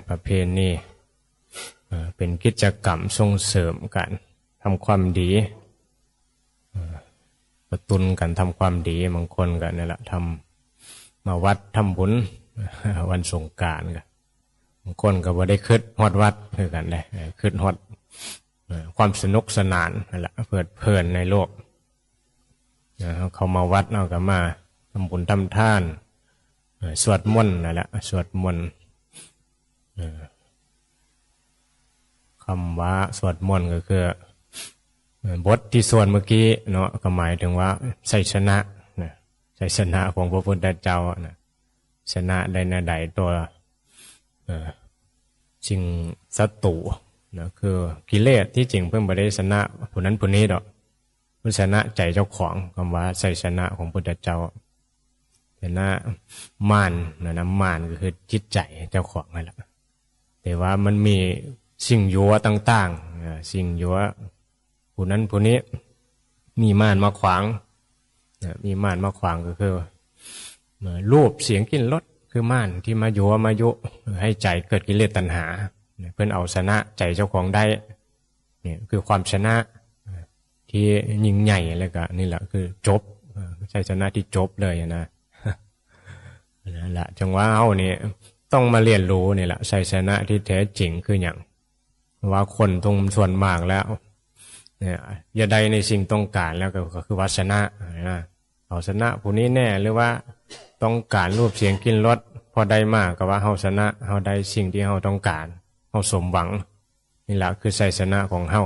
ประเพณีเป็นกิจกรรมส่งเสริมกันทำความดีกระตุ้นกันทำความดีบางคนกันนี่แหละทำมาวัดทำบุญวันสงกรานต์กันบางคนก็บ่ได้คิดฮอดวัดคือกันเลยคิดฮอดความสนุกสนานนั่นแหละเพลิดเพลินในโลกเขามาวัดเอาก็มาทำบุญทำทานสวดมนต์นั่นแหละสวดมนต์คำว่าสวดมนต์ก็คือบทที่สวดเมื่อกี้เนาะก็หมายถึงว่าชัยชนะชัยชนะของพระพุทธเจ้าชนะใดนะใดตัวสิ่งศัตรูนะคือกิเลสที่จริงเพิ่งบ่ได้ชนะผู้นั้นผู้นี้ดอกมันชนะใจเจ้าของคำว่าชัยชนะของพุทธเจ้าชนะมารนะมารก็คือจิตใจเจ้าของนั่นแหละแต่ว่ามันมีสิ่งยั่วต่างๆสิ่งยั่วผู้นั้นผู้นี้มีมารมาขวางมีมารมาขวางก็คือรูปเสียงกลิ่นรสคือมารที่มายั่วมายุให้ใจเกิดกิเลสตัณหาเพื่อนเอาชนะใจเจ้าของได้เนี่ยคือความชนะที่ยิ่งใหญ่แล้วก็นี่แหละคือจบชัยชนะที่จบเลยนะนั่นแหละจังว่าเฮานี่ต้องมาเรียนรู้นี่แหละชัยชนะที่แท้จริงคืออย่างว่าคนทุกส่วนมากแล้วเนี่ยอย่าใดในสิ่งต้องการแล้วก็คือว่าชนะนะเอาชนะผู้นี้แน่หรือว่าต้องการรูปเสียงกลิ่นรสพอได้มากก็ว่าเฮาชนะเฮาได้สิ่งที่เฮาต้องการเฮาสมหวังนี่แหละคือชัยชนะของเฮา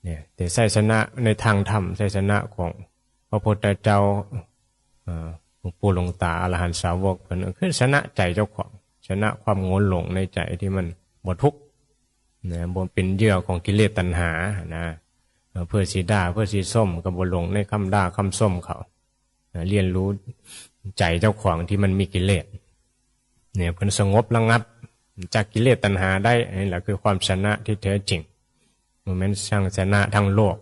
เนี่ยแต่ชัยชนะในทางธรรมชัยชนะของพระพุทธเจ้าหลวงปู่หลวงตาอรหันตสาวกเป็นคือชนะใจเจ้าของชนะความโง่หลงในใจที่มันบ่ทุกข์เนี่ยบ่เป็นเหยื่อของกิเลสตัณหานะเพื่อสีด่าเพื่อสีส้มก็บ่หลงในคำด่าคำส้มเขาเรียนรู้ใจเจ้าของที่มันมีกิเลสเนี่ยเพิ่นสงบระงับจากกิเลสตัณหาได้นี่แหละคือความชนะที่แท้จริงมันเป็นช่างชนะทั้งโลก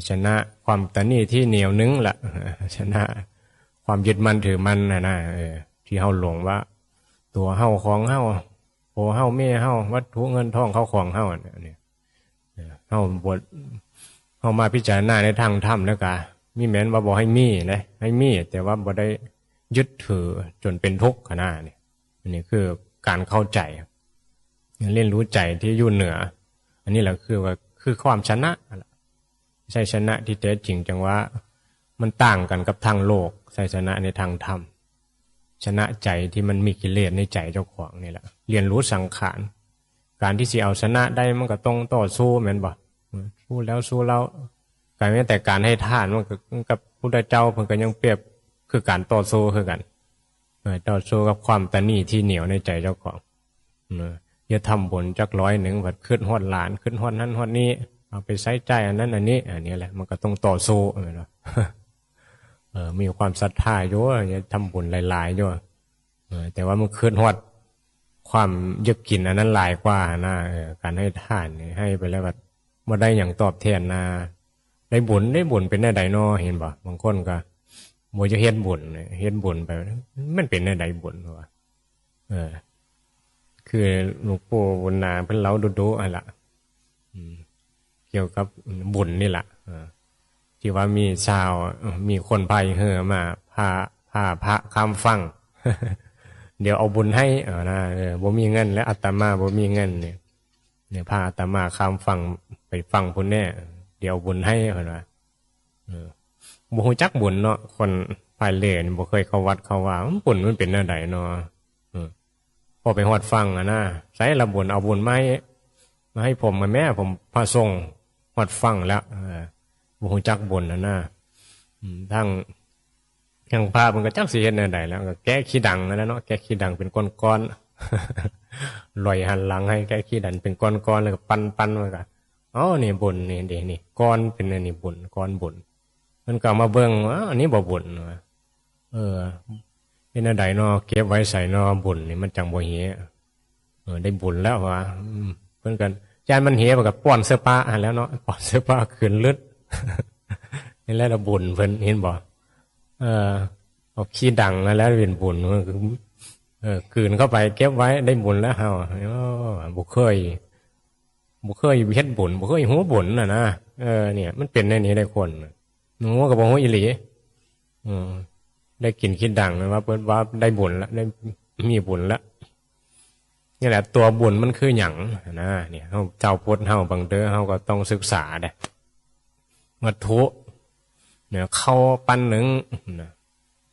ชนะความตนีที่เหนียวนึงล่ะชนะความยึดมั่นถือมั่นนะที่เฮาหลงว่าตัวเฮาของเฮาโอเฮาแม่เฮาวัตถุเงินทองเขาของเฮาเนี่ยเฮาบทเฮามาพิจารณาในทางธรรมแล้วก็มีแม้นว่าบ่ให้มีนะให้มีแต่ว่าบ่ได้ยึดถือจนเป็นทุกข์ขนาดนี้นี่คือการเข้าใจเรียนรู้ใจที่อยู่เหนืออันนี้แหละคือความชนะใช่ชนะที่แท้จริงจังว่ามันต่างกันกับทางโลกใช่ชนะในทางธรรมชนะใจที่มันมีกิเลสในใจเจ้าของนี่แหละเรียนรู้สังขารการที่สิเอาชนะได้มันก็ต้องต่อสู้แม่นบ่สู้แล้วสู้แล้วการแม้แต่การให้ทานมันก็กับพุทธเจ้าเพิ่นก็ยังเปรียบคือการต่อสู้คือกันต่อสู้กับความตนีที่เหนียวในใจเจ้าของอย่าทำบุญจัก100บัดขึ้นฮอดหลานขึ้นฮอดนั้นฮอดนี้เอาไปใช้ใจอันนั้นอันนี้แหละมันก็ต้องต่อสู้เนาะมีความศรัทธาอยู่อย่าทำบุญหลายๆอยู่แต่ว่ามันขึ้นฮอดความยึดกินอันนั้นหลายกว่านะการให้ทานให้ไปแล้วก็บ่ได้อย่างตอบแทนนะได้บุญเป็นได้ใดน้อเห็นบ่บางคนก็บ่จะเฮ็ดบุญไปมันเป็นได้ใดบุญวะคือหลวงปู่บุญนาเพิ่นเล่าดุๆล่ะเกี่ยวกับบุญนี่แหละที่ว่ามีชาวมีคนพายเรือมาพาพระข้ามฝั่ง เดี๋ยวเอาบุญให้นะบ่มีเงินและอาตมาบ่มีเงินเนี่ยพาอาตมาข้ามฝั่งไปฝั่งพุ่นแน่เดี๋ยวเอาบุญให้เพิ่นว่าบ่ฮู้จักบุญเนาะคนพายเรือบ่เคยเข้าวัดเข้าว่าบุญมันเป็นแนวใดเนาะพอไปฮอดฝั่งนะใส่ละบุญเอาบุญมาให้ผมกับแม่ผมพาส่งฮอดฝั่งแล้วบ่ฮู้จักบุญนะทั้งพามันก็จักสิเฮ็ดแนวใดแล้วก็แก้ขี้ดังนั่นแหละเนาะแก้ขี้ดังเป็นก้อนๆลอยหันหลังให้แก้ขี้ดังเป็นก้อนๆแล้วก็ปั้นๆมันก็อ๋อนี่บุญนี่เด้นี่ก้อนเป็นอันนี้บุญก้อนบุญมันก็มาเบิ่งว่าอันนี้บ่บุญเป็นอันใดเนาะเก็บไว้ใส่เนาะบุญนี่มันจังบ่เหี่ยได้บุญแล้วว่าเพิ่นกันจานมันเหี่ยมันก็ป้อนเสื้อผ้าแล้วเนาะป้อนเสื้อผ้าขึ้นลึดนี่แหละบุญเพิ่นเห็นบ่เอาขี้ดังแล้วเป็นบุญมันคือ กลืนเข้าไปเก็บไว้ได้บุญแล้วเฮาบุเคยเฮ็ดบุญบุเคยหัวบุญนะเนี่ยมันเป็นในนี้ได้คนหนูกับหัวอิหลีได้กินคิดดังนะว่าเปิดว่าได้บุญแล้วได้มีบุญแล้วนี่แหละตัวบุญมันคือหยังนะเนี่ยเฮาเจ้าพุทธเฮาบางเด้อเฮาก็ต้องศึกษาเด้วัตถุเนี่ยเข้าปั้นหนึ่งนะ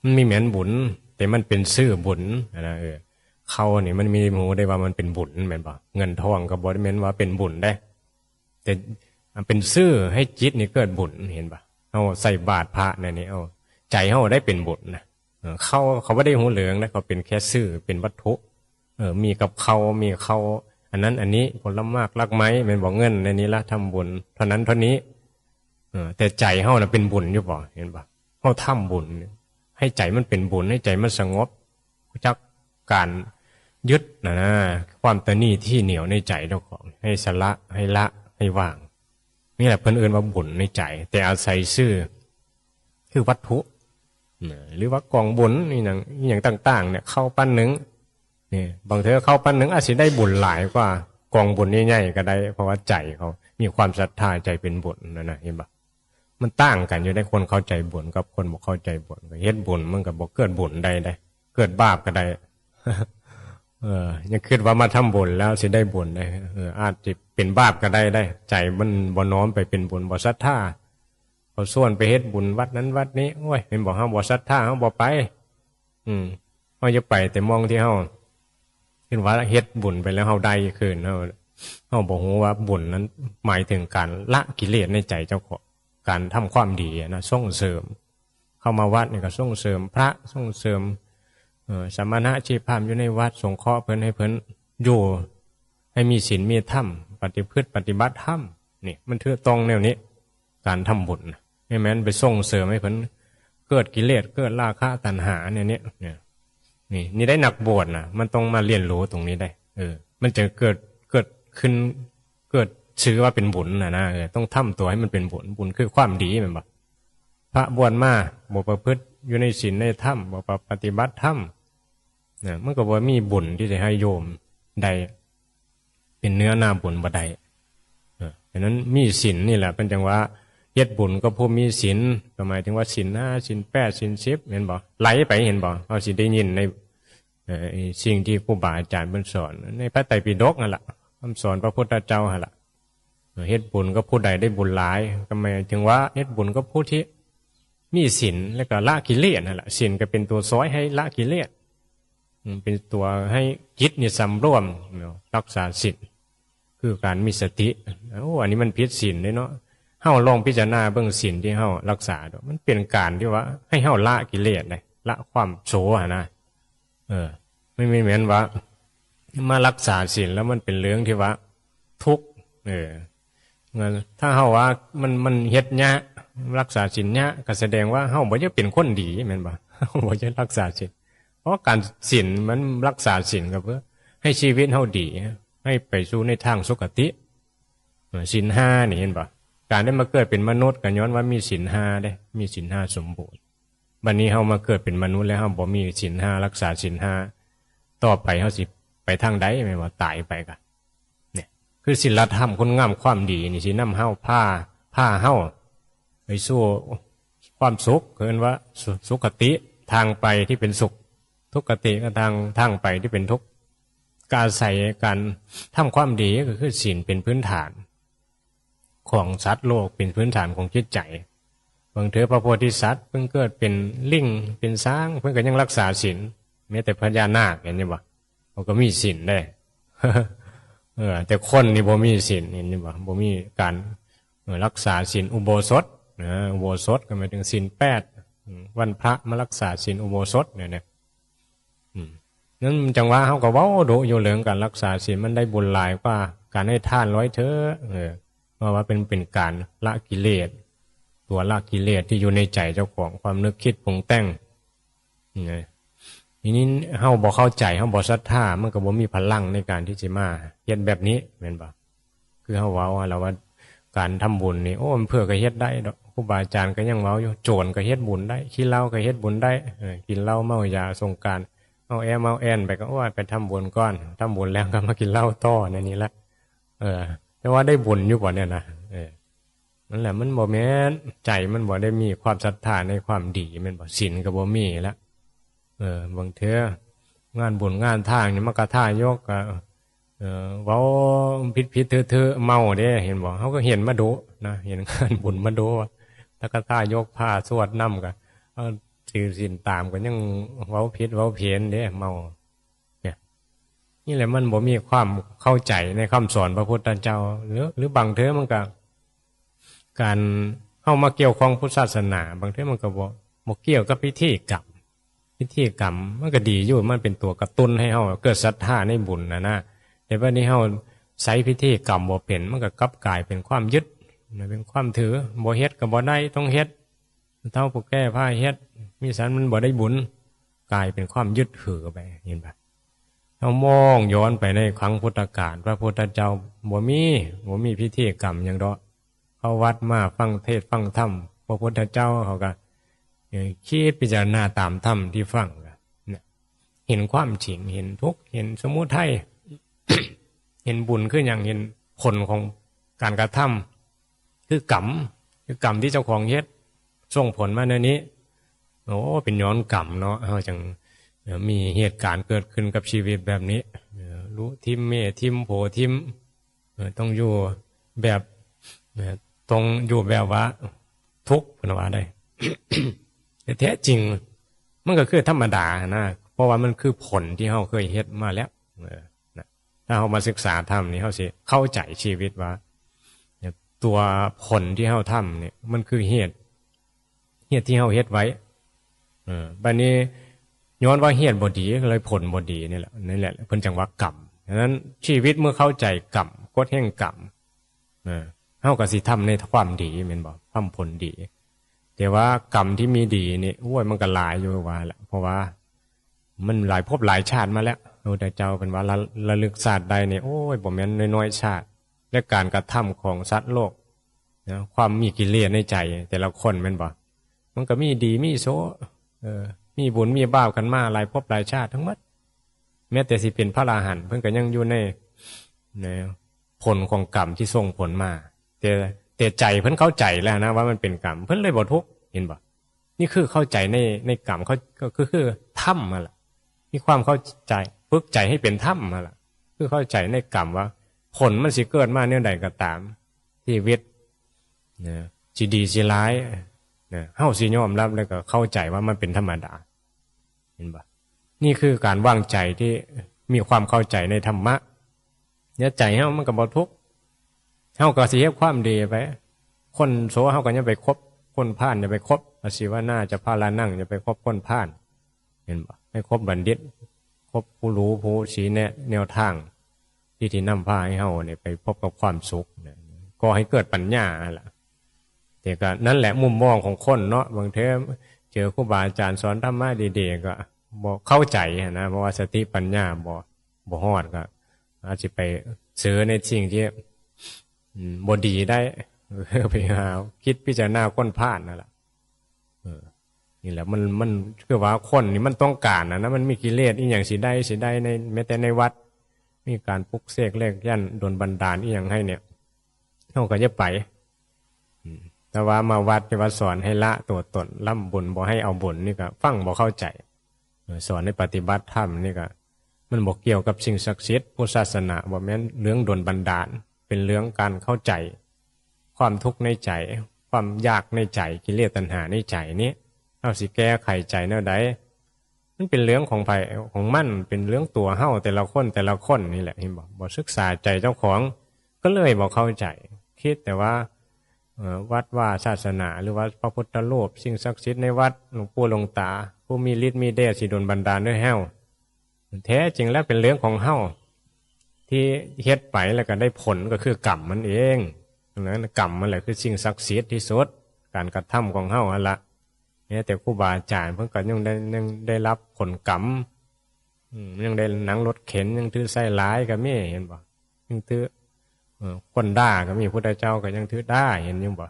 มันมีเหมือนบุญแต่มันเป็นชื่อบุญนะเข้านี่มันมีหมูได้ว่ามันเป็นบุญแม่นบ่เงินทองก็บ่ได้แม่นว่าเป็นบุญได้แต่เป็นชื่อให้จิตนี่เกิดบุญเห็นบ่เฮาใส่บาตรพระนี่เอาใจเฮาได้เป็นบุญนะเขาบ่ได้หูเหลืองนะเขาเป็นแค่ชื่อเป็นวัตถุมีกับเขามีเขาอันนั้นอันนี้ผลมากรักไม้แม่นบ่เงินในนี้ละทำบุญเท่านั้นเท่านี้แต่ใจเฮาน่ะเป็นบุญอยู่บ่เห็นบ่เฮาทำบุญให้ใจมันเป็นบุญให้ใจมันสงบจักการยึดนะความตนีที่เหนียวในใจเจ้าของให้สละให้ละให้ว่างนี่แหละเพิ่นเอิ้นว่าบุญในใจแต่อาศัยชื่อคือวัตถุหรือว่ากองบุญนี่อย่างต่างๆเนี่ยเข้าปั้นหนึ่งนี่บางเทอเข้าปั้นหนึ่งอาจจะได้บุญหลายกว่ากองบุญใหญ่ๆก็ได้เพราะว่าใจเขามีความศรัทธาใจเป็นบุญนะเห็นปะมันต่างกันอยู่ได้คนเข้าใจบุญกับคนบ่เข้าใจบุญเฮ็ดบุญมันก็บ่เกิดบุญใดได้เกิดบาปก็ได้ ยังคิดว่ามาทำบุญแล้วสิได้บุญได้อาจจะเป็นบาปก็ได้ใจมันบ่น้อมไปเป็นบุญบ่ศรัทธาเขาส่วนไปเฮ็ดบุญวัดนั้นวัดนี้โอ้ยเป็นบ่เฮาบ่ศรัทธาเฮาบ่ไปเฮาจะไปแต่มองที่เฮาเห็นว่าเฮ็ดบุญไปแล้วเฮาได้คืนเฮาบ่ฮู้ว่าบุญนั้นหมายถึงการละกิเลสในใจเจ้าของการทำความดีนะส่งเสริมเข้ามาวัดนี่ก็ส่งเสริมพระส่งเสริมสมณะชีพามอยู่ในวัดสงเคราะห์เพิ่นให้เพิ่นอยู่ให้มีศีลมีธรรมปฏิพฤติปฏิบัติธรรมนี่มันถือตรงแนวนี้การทำบุญให้แม้นไปส่งเสริมให้เพิ่นเกิดกิเลสเกิดราคะตัณหาเนี่ยนี่ได้หนักบวชนะมันต้องมาเรียนรู้ตรงนี้ได้มันจะเกิดขึ้นเกิดชื่อว่าเป็นบุญนะต้องทำตัวให้มันเป็นบุญคือความดีแม่นบ่พระบวชมาบ่ประพฤติอยู่ในศีลในธรรมบ่ปฏิบัติธรรมมันก็บ่มีบุญที่จะให้โยมได้เป็นเนื้อนาบุญบ่ได้ฉะนั้นมีศีลนี่แหละเป็นจังว่าเฮ็ดบุญก็ผู้มีศีลก็หมายถึงว่าศีล5ศีล8ศีล10เห็นบ่ไหลไปเห็นบ่เฮาสิได้ยินในสิ่งที่ครูบาอาจารย์เพิ่นสอนในพระไตรปิฎกนั่นล่ะคำสอนพระพุทธเจ้าหั่นล่ะเฮ็ดบุญก็ผู้ใดได้บุญหลายก็หมายถึงว่าเฮ็ดบุญก็ผู้ที่มีศีลแล้วก็ละกิเลสนั่นแหละศีลก็เป็นตัวซ้อยให้ละกิเลสเป็นตัวให้จิตนี่สำรวมรักษาศีลคือการมีสติอันนี้มันผิดศีลเนาะเฮาลองพิจารณาเบิ่งศีลที่เฮารักษามันเป็นการที่ว่าให้เฮาละกิเลสได้ละความโสนะไม่เหมือนว่ามารักษาศีลแล้วมันเป็นเรื่องที่ว่าทุกข์ถ้าเฮาว่ามันเฮ็ดยะรักษาศีลยะก็แสดงว่าเฮาบ่จะเป็นคนดีแม่นบ่บ่จะรักษาศีลเพราะการศีลมันรักษาศีลก็เพื่อให้ชีวิตเฮาดีให้ไปสู่ในทางสุคติศีล5นี่เห็นบ่การได้มาเกิดเป็นมนุษย์ก็ย้อนว่ามีศีล5ได้มีศีล5สมบูรณ์บัดนี้เฮามาเกิดเป็นมนุษย์แล้วเฮาบ่มีศีล5รักษาศีล5ต่อไปเฮาสิไปทางใดแม่นบ่ตายไปก็เนี่ยคือศีลธรรมคุณงามความดีนี่สินำเฮาพาเฮาไปสู่ความสุขเรียกว่าสุขติทางไปที่เป็นสุขทุกขติก็ทางไปที่เป็นทุกข์การใส่การทำความดีก็คือศีลเป็นพื้นฐานของสัตว์โลกเป็นพื้นฐานของจิตใจบางเถอพระโพธิสัตว์เพิ่งเกิดเป็นลิงเป็นช้างเพิ่งก็ยังรักษาศีลแม้แต่พญานาคเห็นบ่เขาก็มีศีลได้ แต่คนนี่บ่มีศีลเห็นบ่บ่มีการรักษาศีลอุโบสถอุโบสถก็หมายถึงศีล8วันพระมารักษาศีลอุโบสถเนี่ยนั่นจังว่าเขาก็เว้าดุอยู่เรื่องการรักษาศีลมันได้บุญหลายกว่าการให้ทานร้อยเถอะเพราะว่าเป็นการละกิเลสตัวละกิเลสที่อยู่ในใจเจ้าของความนึกคิดปรุงแต่งทีนี้เฮาบ่เข้าใจเฮาบ่ศรัทธามันก็บ่มีพลังในการที่จะมาเฮ็ดแบบนี้แม่นบ่คือเฮาเว้าแล้วว่าการทำบุญนี่มันเพื่อก็เฮ็ดได้ดอกครูบาอาจารย์ก็ยังเว้าอยู่โจรก็เฮ็ดบุญได้ขี้เหล้าก็เฮ็ดบุญได้กินเหล้าเมายาสงกรานต์ เอาแอนไปก็ว่าไปทำบุญก้อนทำบุญแล้วก็มากินเหล้าต่อในนี้ละแต่ว่าได้บุญอยู่บ่เนี่ยนะนั่นแหละมันบ่แม่นใจมันบ่ได้มีความศรัทธาในความดีมันบ่ศีลก็บ่มีละบางเทื่องานบุญงานทางนี่มันก็ท่ายกก็เว้าผิดเถื่อเมาเด้เห็นบ่เฮาก็เห็นมาดูนะเห็นงานบุญมาดูแล้วก็ท่ายกผ้าสวดนำก็ถือศีลตามก็ยังเว้าผิดเว้าเพี้ยนเด้เมาเนี่ยนี่แหละมันบ่มีความเข้าใจในคำสอนพระพุทธเจ้าหรือบางเทื่อมันก็การเข้ามาเกี่ยวข้องพุทธศาสนาบางทีมันก็บ่เกี่ยวกับพิธีกรรมมันก็ดีอยู่มันเป็นตัวกระตุ้นให้เฮาเกิดศรัทธาในบุญนะแต่ว่านี้เฮาใช้พิธีกรรมบ่เป็นมันก็กลับกลายเป็นความยึดเป็นความถือบ่เฮ็ดก็บ่ได้ต้องเฮ็ดเท่าผู้แก้ผ้าเฮ็ดมีสันมันบ่ได้บุญกลายเป็นความยึดถือไปเห็นป่ะเฮามองย้อนไปในครั้งพุทธกาลพระพุทธเจ้าบ่มีพิธีกรรมหยังดอกเข้าวัดมาฟังเทศน์ฟังธรรมพระพุทธเจ้าเขาก็คิดพิจารณาตามธรรมที่ฟังเนี่ยเห็นความจริงเห็นทุกข์เห็นสมุทัย เห็นบุญคืออย่างเห็นผลของการกระทำคือกรรมที่เจ้าของเฮ็ดส่งผลมาในนี้โอ้เป็นย้อนกรรมเนาะเฮาจังมีเหตุการณ์เกิดขึ้นกับชีวิตแบบนี้รู้ทิมเมทิมโผทิมต้องอยู่แบบตรงอยู่แบบว่าทุกข์พนว่าได้ แต่แท้จริงมันก็คือธรรมดานะเพราะว่ามันคือผลที่เฮาเคยเฮ็ดมาแล้วถ้าเฮามาศึกษาธรรมนี่เฮาสิเข้าใจชีวิตว่าตัวผลที่เฮาทำเนี่ยมันคือเหตุที่เฮาเฮ็ดไว้บัดนี้ย้อนว่าเหตุบ่ดีเลยผลบ่ดีนี่แหละเพิ่นจังว่ากรรมฉะนั้นชีวิตเมื่อเข้าใจกรรมกฎแห่งกรรมเฮาก็สิทำในความดีแม่นบ่ทำผลดีแต่ว่ากรรมที่มีดีนี่โอ้ยมันก็หลายอยู่ว่าแหละเพราะว่ามันหลายภพหลายชาติมาแล้วพระพุทธเจ้าเป็นว่าระลึกชาติใดนี่โอ้ยบ่แม่นน้อยๆชาติและการกระทำของสัตว์โลกนะความมีกิเลสในใจแต่ละคนแม่นบ่มันก็มีดีมีโสมีบุญมีบาปกันมาหลายภพหลายชาติทั้งหมดแม้แต่สิเป็นพระอรหันต์เพิ่นก็ยังอยู่ในผลของกรรมที่ส่งผลมาแต่ใจเพิ่นเข้าใจแล้วนะว่ามันเป็นกรรมเพิ่นเลยบ่ทุกข์เห็นบ่นี่คือเข้าใจในกรรมเขาก็คือธรรมมาล่ะมีความเข้าใจฝึกใจให้เป็นธรรมมาล่ะคือเข้าใจในกรรมว่าผลมันสิเกิดมาแนวใดก็ตามชีวิตสิดีสิร้ายเฮาสิยอมรับแล้วก็เข้าใจว่ามันเป็นธรรมดาเห็นบ่นี่คือการวางใจที่มีความเข้าใจในธรรมะเนี่ยใจเฮามันก็บ่ทุกข์เฮาก็สิเฮ็ดความดีไปคนโสเฮาก็อย่าไปคบคนพาลอย่าไปคบอศิวนาจะพาลานั่งอย่าไปคบคนพาลเห็นบ่ให้คบบัณฑิตคบผู้รู้ผู้ชี้แนะแนวทางที่นำพาให้เฮาเนี่ยไปพบกับความสุขก็ให้เกิดปัญญาล่ะแต่ก็นั่นแหละมุมมองของคนเนาะบางทีเจอครูบาอาจารย์สอนธรรมะดีๆก็บ่เข้าใจนะเพราะว่าสติปัญญาบ่ฮอดก็อาจสิไปเสือในสิ่งที่บ่ดีได้ไปหาคิดพิจารณาค้นพลาดนั่นแหละนี่แหละมันคือว่าคนนี่มันต้องการนะมันมีกิเลสอีหยังสิได้ในแม้แต่ในวัดมีการปลุกเสกเลขยันโดนบันดาลอีหยังให้เนี่ยเฮาก็จะไปแต่ว่ามาวัดที่ว่าสอนให้ละตัวตนล่ำบุญบ่ให้เอาบุญนี่ก็ฟังบ่เข้าใจสอนในปฏิบัติธรรมนี่ก็มันบ่เกี่ยวกับสิ่งศักดิ์สิทธิ์พุทธศาสนาบ่แม่นเรื่องโดนบันดาลเป็นเรื่องการเข้าใจความทุกข์ในใจความยากในใจกิเลสตัณหาในใจนี้เอาสิแก้ไขใจแนวใดมันเป็นเรื่องของไผของมันเป็นเรื่องตัวเฮาแต่ละคนนี่แหละเห็นบ่ศึกษาใจเจ้าของก็เลยบ่เข้าใจคิดแต่ว่าวัดว่าศาสนาหรือว่าพระพุทธรูปสิ่งศักดิ์สิทธิ์ในวัดหลวงปู่หลวงตาผู้มีฤทธิ์มีเดชสิดลบันดาลด้วยเฮาแท้จริงแล้วเป็นเรื่องของเฮาที่เฮ็ดไปแล้วก็ได้ผลก็คือกรรมมันเองนั้นกรรมมันแหละคือสิ่งศักดิ์สิทธิ์ที่สุดการกระทำของเฮาหั่นล่ะเนี่ยแต่ครูบาอาจารย์เพิ่นก็ยังได้รับผลกรรมยังได้หนังรถเข็นยังถือไส้ร้ายก็มีเห็นบ่ยังถือคนด่าก็มีพุทธเจ้าก็ยังถือด่าเห็นอยู่บ่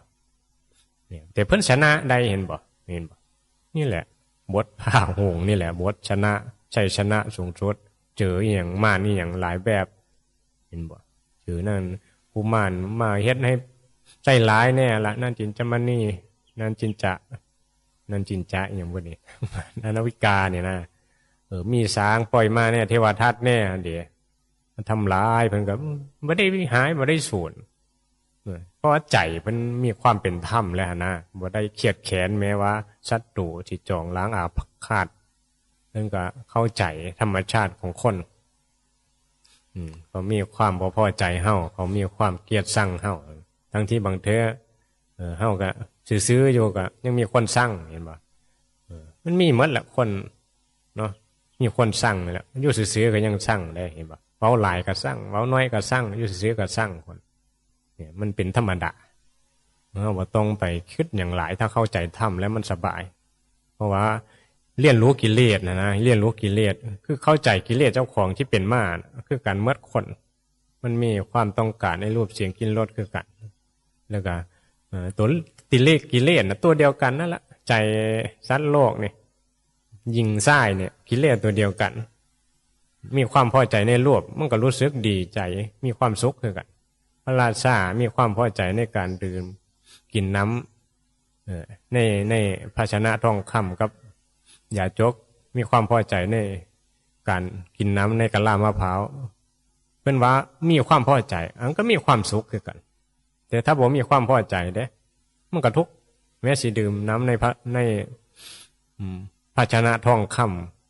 เนี่ยแต่เพิ่นชนะได้เห็นบ่นี่แหละบทพาหงนี่แหละบทชนะ ชัยชนะสูงสุดเจออหย่างมานี่อย่างหลายแบบเห็นบ่เจอนั่นผู้มานมาเฮ็ดให้ใจร้ายแน่ละนั่นจินจะมานี่นั่นจินจะนั่นจินจะอย่างบ่นี่นันวิกาเนี่ยนะมีสางปล่อยมาเนี่ยเทวทัตแน่เดี๋ยวมันทำร้ายเพิ่นก็บ่ได้หายบ่ได้สูญเพราะว่าใจมันมีความเป็นธรรมแล้วนะบ่ได้เครียดแค้นแม้ว่าศัตรูที่จองล้างอาฆาตนั่นก็เข้าใจธรรมชาติของคนเขามีความบ่พอใจเฮาเขามีความเกลียดชังเฮาทั้งที่บางเทื่อเฮาก็ซื่อๆอยู่ก็ยังมีคนชังเห็นบ่มันมีหมดแหละคนเนาะมีคนชังนี่แหละอยู่ซื่อๆก็ยังชังได้เห็นบ่เว้าหลายก็ชังเว้าน้อยก็ชังอยู่ซื่อๆก็ชังคนเนี่ยมันเป็นธรรมดาเราบ่ต้องไปคิดอย่างหลายถ้าเข้าใจธรรมแล้วมันสบายเพราะว่าเรียนรู้กิเลสนะเรียนรู้กิเลสคือเข้าใจกิเลสเจ้าของที่เป็นมาคือการเมื่อคนมันมีความต้องการในรูปเสียงกลิ่นรสคือกันแล้วก็ตัวกิเลสนะตัวเดียวกันนั่นแหละใจสัตว์โลกนี่ยิงไส้เนี่ยกิเลสตัวเดียวกันมีความพอใจในรูปมันก็รู้สึกดีใจมีความสุขคือกันพระราชามีความพอใจในการดื่มกินน้ำในภาชนะทองคำกับยาจกมีความพอใจในการกินน้ำในกะลามะพร้าวเป็นว่ามีความพอใจอันก็มีความสุขคือกันแต่ถ้าผมมีความพอใจเด้มันก็ทุกข์แม้สิดื่มน้ำในภาชนะทองค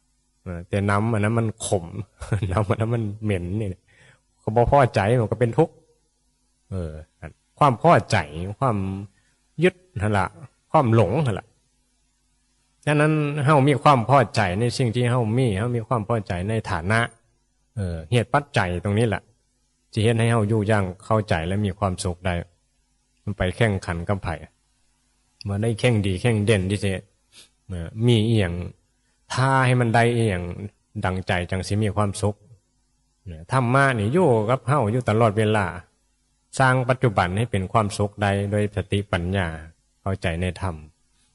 ำแต่น้ำอันนั้นมันขมน้ำอันนั้นมันเหม็นนี่เขาบอกพอใจมันก็เป็นทุกข์ความพอใจความยึดนั่นแหละความหลงนั่นแหละดังนั้นเฮามีความพอใจในสิ่งที่เฮามีความพอใจในฐานะเหตุปัจจัยตรงนี้แหละจะเห็นให้เฮาอยู่อย่างเข้าใจและมีความสุขได้มันไปแข่งขันกับไผมาได้แข่งดีแข่งเด่นที่จะมีอีหยังท่าให้มันได้อีหยังดังใจจังสิมีความสุขธรรมะนี่อยู่กับเฮาอยู่ตลอดเวลาสร้างปัจจุบันให้เป็นความสุขได้โดยสติปัญญาเข้าใจในธรรม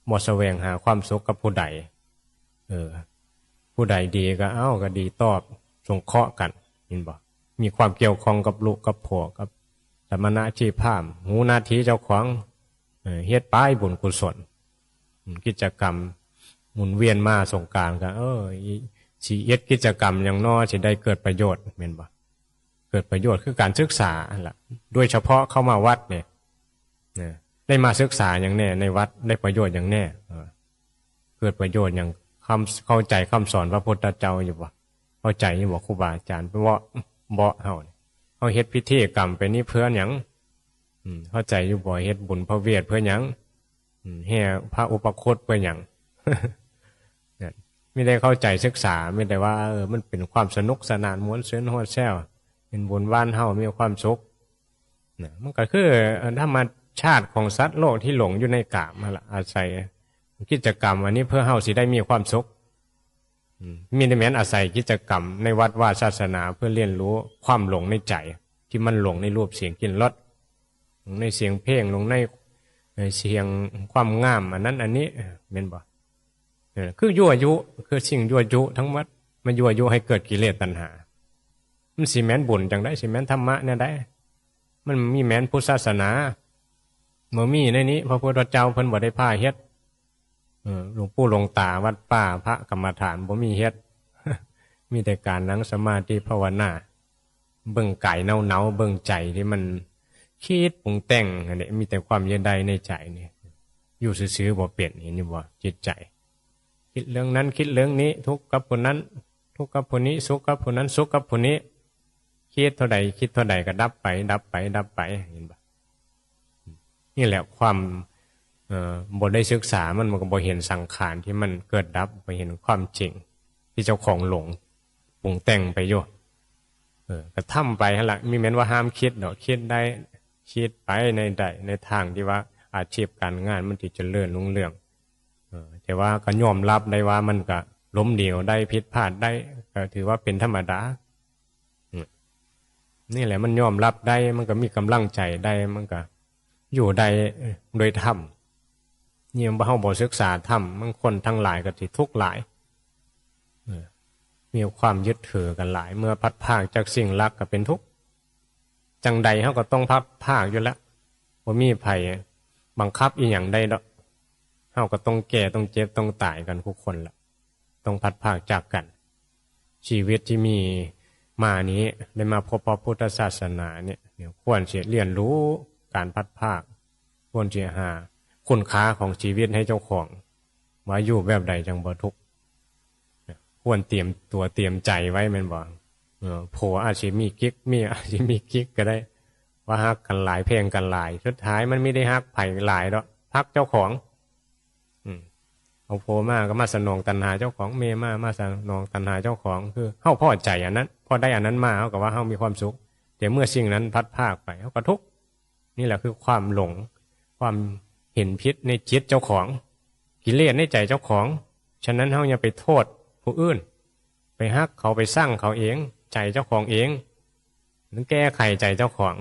บ่แสวงหาความสุขกับผู้ใดผู้ใดดีก็ก็ดีตอบสงเคราะห์กันเห็นบ่มีความเกี่ยวข้องกับลูกกับผัวกับสมณะชีพามหูหน้าที่เจ้าของเฮ็ดป้ายบุญกุศลกิจกรรมหมุนเวียนมาสงกรานต์ก็สิเฮ็ดกิจกรรมอย่างน้อยสิได้เกิดประโยชน์แม่นบ่เกิดประโยชน์คือการศึกษาล่ะโดยเฉพาะเข้ามาวัดเนี่ยได้มาศึกษาอย่างแน่ในวัดได้ประโยชน์อย่างแน่เกิดประโยชน์อย่างเข้าใจคำสอนพระพุทธเจ้าอยู่บ่เข้าใจอยู่บ่ครูบาอาจารย์เพราะว่าบ่เฮาเฮ็ดพิธีกรรมไปนี่เพื่อหยังเข้าใจอยู่บ่เฮ็ดบุญพระเวทเพื่อหยังแห่พระอุปคุตเพื่อหยังไม่ได้เข้าใจศึกษาไม่ได้ว่ามันเป็นความสนุกสนานม้วนเส้นหัวแซวเป็นบุญบ้านเฮามีความสุขมันก็คือธรรมชาติของสัตว์โลกที่หลงอยู่ในกามนั่นแหละอาศัยกิจกรรมอันนี้เพื่อเฮาสิได้มีความสุขมีแต่แม้นอาศัยกิจกรรมในวัดว่าศาสนาเพื่อเรียนรู้ความหลงในใจที่มันหลงในรูปเสียงกลิ่นรสหลงในเสียงเพลงหลงในเสียงความงามอันนั้นอันนี้แม่นบ่คือยั่วยุคือสิ่งยั่วยุทั้งหมดมันยั่วยุให้เกิดกิเลสตัณหามันสิแม้นบุญจังได้สิแม้นธรรมะเนี่ยได้มันมีแม้นพุทธศาสนาบ่มีในนี้พระพุทธเจ้าเพิ่นบ่ได้พาเฮ็ดหลวงปู่หลวงตาวัดป่าพระกรรมฐานบ่มีเฮ็ด มีแต่การนั่งสมาธิภาวนาเบิ่งกายเนาๆเบิ่งใจที่มันคิดปรุงแต่งอันนี้มีแต่ความเย็นใดในใจนี่อยู่ซื่อๆบ่เป็นเห็นอยู่บ่จิตใจคิดเรื่องนั้นคิดเรื่องนี้ทุกข์กับผู้นั้นทุกข์กับผู้นี้สุขกับผู้นั้นสุขกับผู้นี้คิดเท่าใดคิดเท่าใดก็ดับไปดับไปดับไปเห็นบ่นี่แหละความบ่ได้ศึกษามันก็บ่เห็นสังขารที่มันเกิดดับบ่เห็นความจริงที่เจ้าของหลงปรุงแต่งไปอยู่ก็ทำไปหั่นล่ะมีแม้นว่าห้ามคิดดอกคิดได้คิดไปในทางที่ว่าอาชีพการงานมันสิเจริญรุ่งเรืองแต่ว่าก็ยอมรับได้ว่ามันก็ล้มเหลวได้ผิดพลาดได้ก็ถือว่าเป็นธรรมดานี่แหละมันยอมรับได้มันก็มีกำลังใจได้มันก็อยู่ได้โดยธรรมนี่บ่เฮาบ่ศึกษาธรรมบางคนทั้งหลายก็สิทุกข์หลาย มีความยึดถือกันหลาย เมื่อพัดภาคจากสิ่งรักก็เป็นทุกข์จังใดเขาก็ต้องพัดภาคอยู่แล้วว่ามีไผบังคับอีหยังได้ดอกเขาก็ต้องแก่ต้องเจ็บต้องตายกันทุกคนละต้องพัดภาคจากกัน ชีวิตที่มีมานี้ได้มาพบพระพุทธศาสนาเนี่ยควรจะเรียนรู้การพัดภาคควรจะหาคุณค่าของชีวิตให้เจ้าของว่าอยู่แบบใดจังบ่ทุกข์ควรเตรียมตัวเตรียมใจไว้แม่นบ่ผัวอาจจะมีกิ๊กเมียอาจจะมีกิ๊กก็ได้ว่าฮักกันหลายเพลงกันหลายสุดท้ายมันไม่ได้ฮักไผ่หลายดอกฮักเจ้าของเอาผัวมาก็มาสนองตัณหาเจ้าของเมียมาสนองตัณหาเจ้าของคือเฮาพอใจอันนั้นพอได้อันนั้นมาเฮาก็ว่าเฮามีความสุขแต่เมื่อสิ่งนั้นพัดพรากไปเฮาก็ทุกข์นี่แหละคือความหลงความเห็นผิดในจิตเจ้าของกิเลสในใจเจ้าของฉะนั้นเฮาอย่าไปโทษผู้อื่นไปฮักเขาไปสร้างเขาเองใจเจ้าของเองนั่นแก้ไขใจเจ้าของ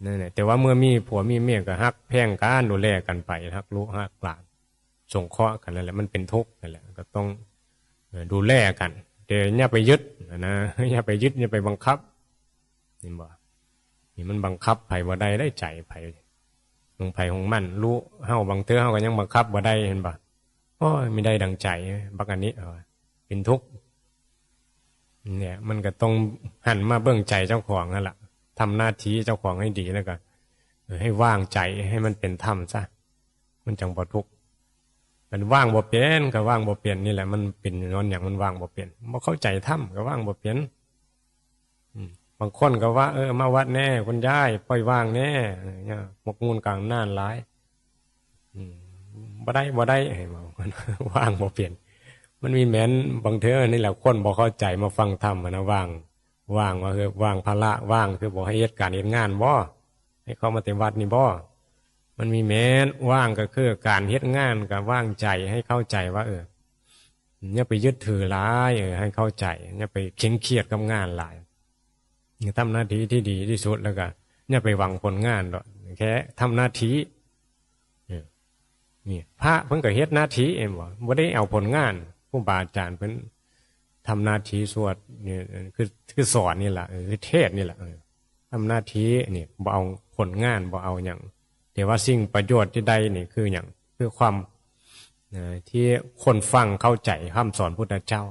นั่นแหละแต่ว่าเมื่อมีผัวมีเมียก็ฮักแพงกันดูแลกันไปฮักลูกฮักหลานสงเคราะห์กันนั่นแหละมันเป็นทุกข์นั่นแหละก็ต้องดูแลกันแต่อย่าไปยึดนะอย่าไปยึดอย่าไปบังคับนี่บ่นี่มันบังคับไผบ่ได้ได้ใจไผของไผของมันรู้เฮาบางเทื่อเฮาก็ยังบังคับบ่ได้เห็นบ่โอ้ยไม่ได้ดังใจบักอันนี้เป็นทุกข์เนี่ยมันก็ต้องหันมาเบิ่งใจเจ้าของนั่นแหละทำหน้าที่เจ้าของให้ดีแล้วก็ให้ว่างใจให้มันเป็นธรรมซะมันจังบ่ทุกข์มันว่างบ่เป็นก็ว่างบ่เป็นนี่แหละมันเป็นนอนอย่างมันว่างบ่เป็นบ่เข้าใจธรรมก็ว่างบ่เป็นบางคนก็ว่ามาวัดแน่คุณยายปล่อยว่างแน่เนี่ยหมกมุ่นกลางน่านหลายบ่ได้ให้ว่างบ่เป็นมันมีแม้นบางเทื่อนี่แหละคนบ่เข้าใจมาฟังธรรมนะว่างว่าคือว่างภาระว่างคือบ่ให้เฮ็ดการเฮ็ดงานบ่ให้เขามาเต็มวัดนี่บ่มันมีแม้นว่างก็คือการเฮ็ดงานกับว่างใจให้เข้าใจว่าอย่าไปยึดถือหลายให้เข้าใจอย่าไปเคร่งเครียดกับงานหลายอย่าทำหน้าที่ที่ดีที่สุดแล้วก็อย่าไปหวังผลงานดอกแค่ทำหน้าที่นี่พระเพิ่นก็เฮ็ดหน้าที่เองบ่ได้เอาผลงานผู้บาอาจารย์เพิ่นทำหน้าที่สวดนี่คือสอนนี่แหละคือเทศนี่แหละทำหน้าที่นี่บ่เอาผลงานบ่เอาอย่างแต่ว่าสิ่งประโยชน์ที่ใดนี่คืออย่างคือความที่คนฟังเข้าใจคำสอนพุทธเจ้า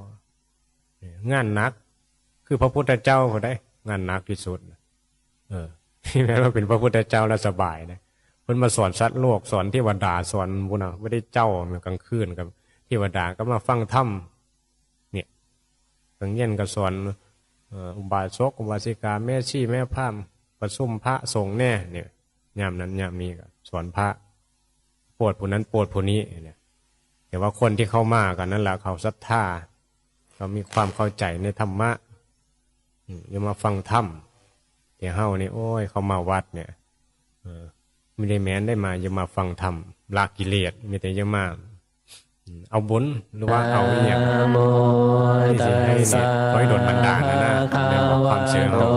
งานหนักคือพระพุทธเจ้าเขาได้งานหนักที่สุดที่แม้ว่าเป็นพระพุทธเจ้าแล้วสบายนะเพิ่นมาสอนสัตว์โลกสอนเทวดาสอนบุญไม่ได้เจ้าเมื่อกลางคืนกับเทวดาก็มาฟังธรรมเนี่ยกลางเย็นก็สอนอุบาสกอุบาสิกาแม่ชีแม่พราหมณ์ประชุมพระสงฆ์แน่เนี่ยยามนั้นยามนี้ก็สอนพระโปรดผู้นั้นโปรดผู้นี้เนี่ยแต่ว่าคนที่เข้ามากันนั่นแหละเขาศรัทธาเขามีความเข้าใจในธรรมะอย่ามาฟังธรรมแต่เฮานี่โอ้ยเขามาวัดเนี่ยไม่ได้แม้นได้มาอย่ามาฟังธรรมละกิเลสมีแต่อย่ามาเอาบุญหรือว่าเอาเนี่ยที่สิให้เนี่ยขอให้โดนบันดาลนะในความเชื่อเรา